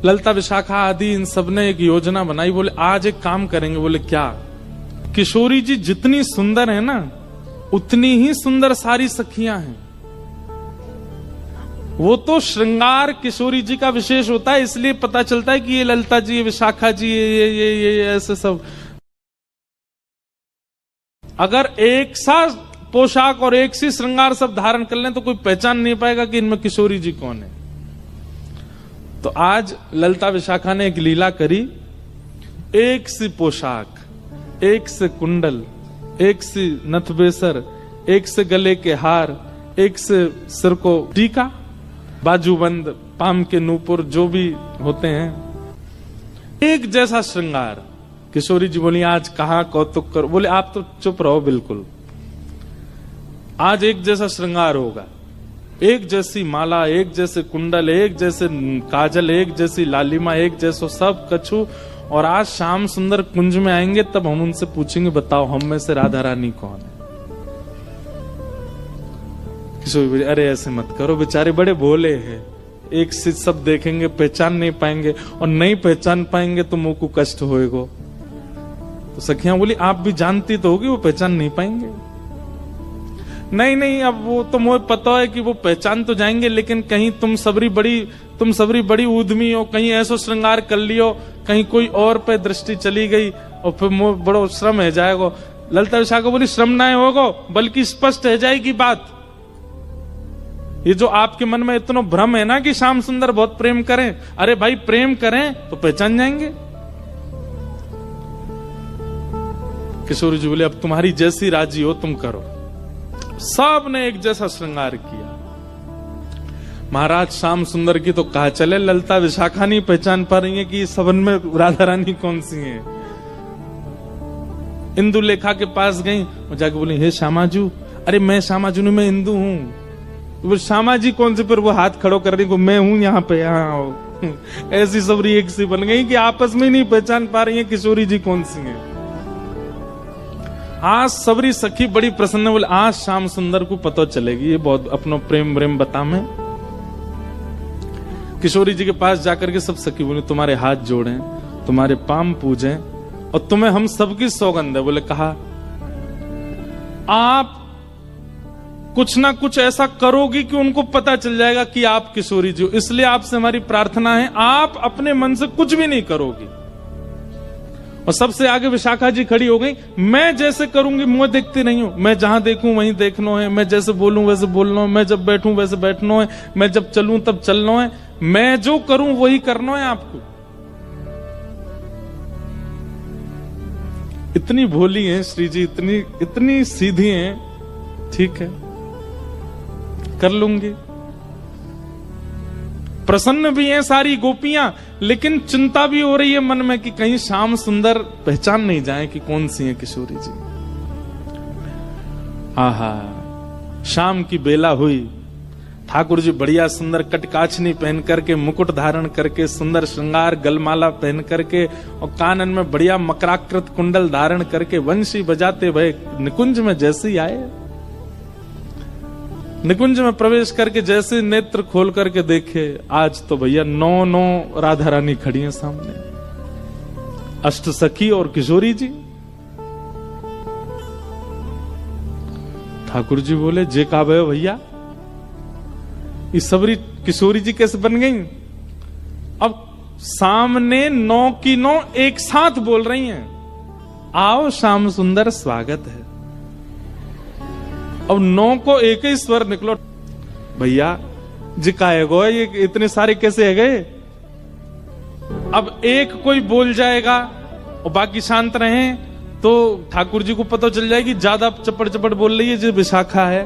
ललिता विशाखा आदि इन सब ने एक योजना बनाई। बोले आज एक काम करेंगे। बोले क्या? किशोरी जी जितनी सुंदर है ना, उतनी ही सुंदर सारी सखियां हैं। वो तो श्रृंगार किशोरी जी का विशेष होता है, इसलिए पता चलता है कि ये ललिता जी, ये विशाखा जी, ये ऐसे सब। अगर एक सा पोशाक और एक सी श्रृंगार सब धारण कर लें तो कोई पहचान नहीं पाएगा कि इनमें किशोरी जी कौन है। तो आज ललिता विशाखा ने एक लीला करी। एक सी पोशाक, एक से कुंडल, एक सी नथबेसर, एक से गले के हार, एक से सिर को टीका, बाजूबंद, पाम के नूपुर जो भी होते हैं, एक जैसा श्रृंगार। किशोरी जी बोली आज कहां कौतुक करो। बोले आप तो चुप रहो बिल्कुल। आज एक जैसा श्रृंगार होगा, एक जैसी माला, एक जैसे कुंडल, एक जैसे काजल, एक जैसी लालिमा, एक जैसो सब कछु। और आज श्याम सुंदर कुंज में आएंगे तब हम उनसे पूछेंगे बताओ हम में से राधा रानी कौन है। किशोरी बोली अरे ऐसे मत करो, बेचारे बड़े भोले हैं, एक से सब देखेंगे पहचान नहीं पाएंगे, और नहीं पहचान पाएंगे तो मुंह को कष्ट होएगा। तो सखियां बोली आप भी जानती तो होगी वो पहचान नहीं पाएंगे। नहीं नहीं, अब वो तो मुझे पता है कि वो पहचान तो जाएंगे, लेकिन कहीं तुम सबरी बड़ी उद्यमी हो, कहीं ऐसा श्रृंगार कर लियो, कहीं कोई और पे दृष्टि चली गई और फिर मुझे बड़ो श्रम है जाएगा। ललिता विशाखा बोली श्रम ना होगा, बल्कि स्पष्ट है जाएगी बात। ये जो आपके मन में इतना भ्रम है ना कि श्याम सुंदर बहुत प्रेम करें, अरे भाई प्रेम करें तो पहचान जाएंगे। किशोरी जी बोले अब तुम्हारी जैसी राजी हो तुम करो। सब ने एक जैसा श्रृंगार किया। महाराज श्याम सुंदर की तो कहा चले, ललिता विशाखा नहीं पहचान पा रही है कि सबन में राधा रानी कौन सी है। इंदु लेखा के पास गई और जाके बोली हे श्यामाजू। अरे मैं श्यामाजू नहीं, मैं इंदु हूं। वो श्यामा जी कौन से, पर वो हाथ खड़ो कर रही को मैं हूं यहाँ पे, यहाँ ऐसी सबरी एक सी बन गई कि आपस में नहीं पहचान पा रही है किशोरी जी कौन सी है। आज सबरी सखी बड़ी प्रसन्न, बोले आज श्याम सुंदर को पता चलेगी ये बहुत अपनो प्रेम बता में। किशोरी जी के पास जाकर के सब सखी बोले तुम्हारे हाथ जोड़ें, तुम्हारे पाम पूजें और तुम्हें हम सबकी सौगंध है। बोले कहा आप कुछ ना कुछ ऐसा करोगी कि उनको पता चल जाएगा कि आप किशोरी जी हो, इसलिए आपसे हमारी प्रार्थना है आप अपने मन से कुछ भी नहीं करोगी। और सबसे आगे विशाखा जी खड़ी हो गई, मैं जैसे करूंगी मुंह देखती नहीं हूं, मैं जहां देखूं वहीं देखना है, मैं जैसे बोलूं वैसे बोलना है, मैं जब बैठूं वैसे बैठना है, मैं जब चलूं तब चलना है, मैं जो करूं वही करना है आपको। इतनी भोली हैं श्री जी, इतनी सीधी हैं, ठीक है कर लूंगी। प्रसन्न भी हैं सारी गोपियां, लेकिन चिंता भी हो रही है मन में कि कहीं श्याम सुंदर पहचान नहीं जाए कि कौन सी है किशोरी जी। आहा शाम की बेला हुई, ठाकुर जी बढ़िया सुंदर कटकाछनी पहन करके, मुकुट धारण करके, सुंदर श्रृंगार गलमाला पहन करके और कानन में बढ़िया मकराकृत कुंडल धारण करके वंशी बजाते भय निकुंज में जैसे ही आए। निकुंज में प्रवेश करके जैसे नेत्र खोल करके देखे, आज तो भैया 9 राधा रानी खड़ी हैं सामने, अष्ट सखी और किशोरी जी। ठाकुर जी बोले जे का भय भैया, ये सबरी किशोरी जी कैसे बन गई? अब सामने 9 की 9 एक साथ बोल रही हैं, आओ श्याम सुंदर स्वागत है। अब 9 को एक ही स्वर निकलो, भैया जी का है गो, ये इतने सारे कैसे है गए? अब एक कोई बोल जाएगा और बाकी शांत रहे तो ठाकुर जी को पता चल जाएगी ज्यादा चपड़ चपड़ बोल रही है जो विशाखा है,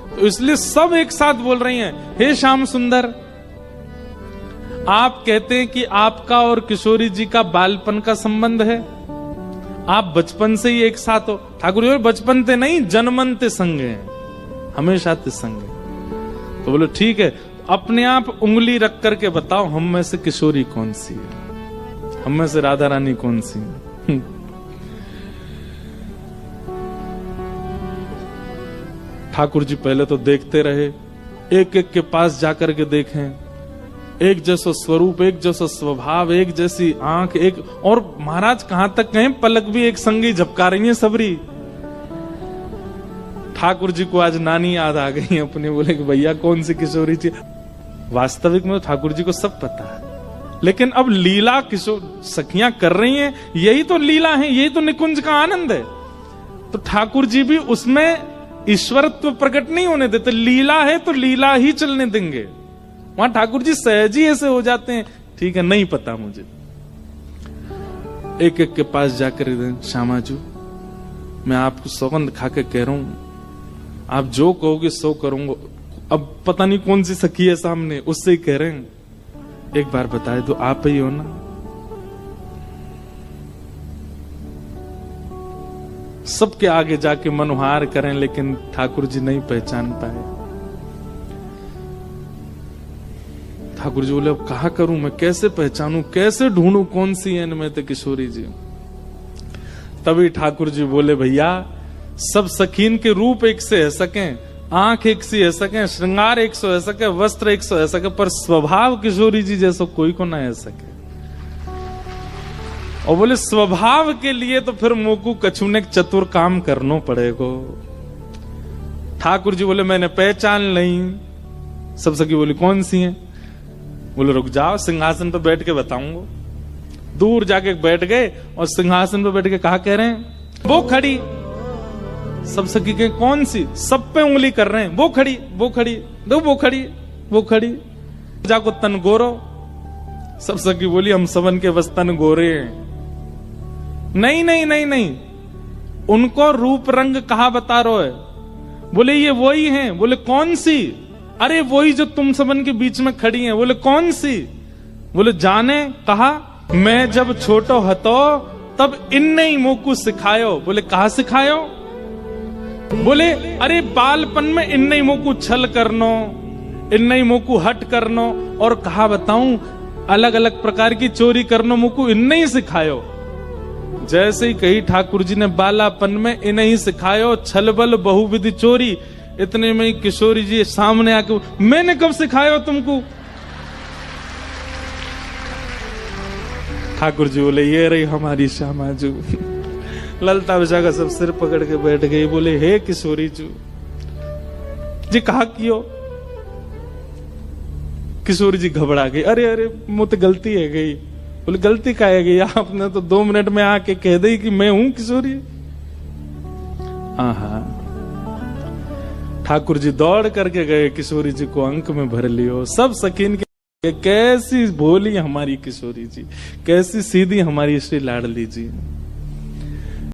तो इसलिए सब एक साथ बोल रही हैं, हे श्याम सुंदर। आप कहते हैं कि आपका और किशोरी जी का बालपन का संबंध है, आप बचपन से ही एक साथ हो। ठाकुर जी बचपन ते नहीं जन्मन ते संग हैं, हमेशा ते संग है। तो बोलो ठीक है, अपने आप उंगली रख करके बताओ हम में से किशोरी कौन सी है, हम में से राधा रानी कौन सी है। ठाकुर जी पहले तो देखते रहे, एक एक के पास जाकर के देखें, एक जैसा स्वरूप, एक जैसा स्वभाव, एक जैसी आंख, एक और महाराज कहां तक कहें, पलक भी एक संगी झपका रही है सबरी। ठाकुर जी को आज नानी याद आ गई अपने, बोले कि भैया कौन सी किशोरी थी। वास्तविक में ठाकुर जी को सब पता है, लेकिन अब लीला किशोर सखियां कर रही हैं, यही तो लीला है, यही तो निकुंज का आनंद है। तो ठाकुर जी भी उसमें ईश्वरत्व प्रकट नहीं होने देते। लीला है तो लीला ही चलने देंगे। वहां ठाकुर जी सहज ही ऐसे हो जाते हैं, ठीक है नहीं पता मुझे। एक एक के पास जाकर श्यामाजू मैं आपको सौगंध खा के कह रहा हूं, आप जो कहोगे सो करूंगा। अब पता नहीं कौन सी सखी है सामने, उससे ही कह रहे हैं, एक बार बताए तो आप ही हो ना। सबके आगे जाके मनोहार करें, लेकिन ठाकुर जी नहीं पहचान पाए। ठाकुर जी बोले अब कहा करूं मैं, कैसे पहचानूं, कैसे ढूंढूं कौन सी है इनमें तो किशोरी जी। तभी ठाकुर जी बोले भैया सब सखीन के रूप एक से है सकें, आंख एक सी है सके, श्रृंगार एक सौ है सके, वस्त्र एक सौ है सके, पर स्वभाव किशोरी जी जैसा कोई को ना है सके। और बोले स्वभाव के लिए तो फिर मोकू कछु ने चतुर काम करना पड़ेगा। ठाकुर जी बोले मैंने पहचान नहीं। सब सखी बोली कौन सी है? बोले रुक जाओ सिंहासन पे बैठ के बताऊंगा। दूर जाके बैठ गए और सिंहासन पे बैठ के कहा कह रहे हैं वो खड़ी। सब सखी के कौन सी? सब पे उंगली कर रहे हैं, वो खड़ी वो खड़ी, दो वो खड़ी वो खड़ी। जाको तन गोरो। सब सखी बोली हम सबन के बस तन गोरे हैं। नहीं नहीं नहीं नहीं, उनको रूप रंग कहा बता रहे है? बोले ये वही हैं। बोले कौन सी? अरे वही जो तुम सबन के बीच में खड़ी हैं। बोले कौन सी? बोले जाने। कहा मैं जब छोटो हतो तब इनने ही मोकू सिखायो। बोले कहा सिखायो? बोले अरे बालपन में इनने ही मोकू छल करनो, इनने ही मोकू हट करनो, और कहा बताऊं अलग अलग प्रकार की चोरी करनो मोकू इनने ही सिखायो। जैसे ही कही ठाकुर जी ने बालापन में इन्हें ही सिखायो छलबल बहुविधि चोरी। इतने में ही किशोरी जी सामने आके मैंने कब सिखायो तुमको? ठाकुर जी बोले ये रही हमारी श्यामाजू। ललता विशाखा सब सिर पकड़ के बैठ गई। बोले हे किशोरी जी कहा कियो? किशोरी जी घबरा गई। अरे अरे मुझे गलती है गई। बोले गलती का है गई? आपने तो 2 मिनट में आके कह दी कि मैं हूं किशोरी। हाँ ठाकुर जी दौड़ करके गए, किशोरी जी को अंक में भर लियो। सब सकीन के कैसी भोली हमारी किशोरी जी, कैसी सीधी हमारी श्री लाडली जी।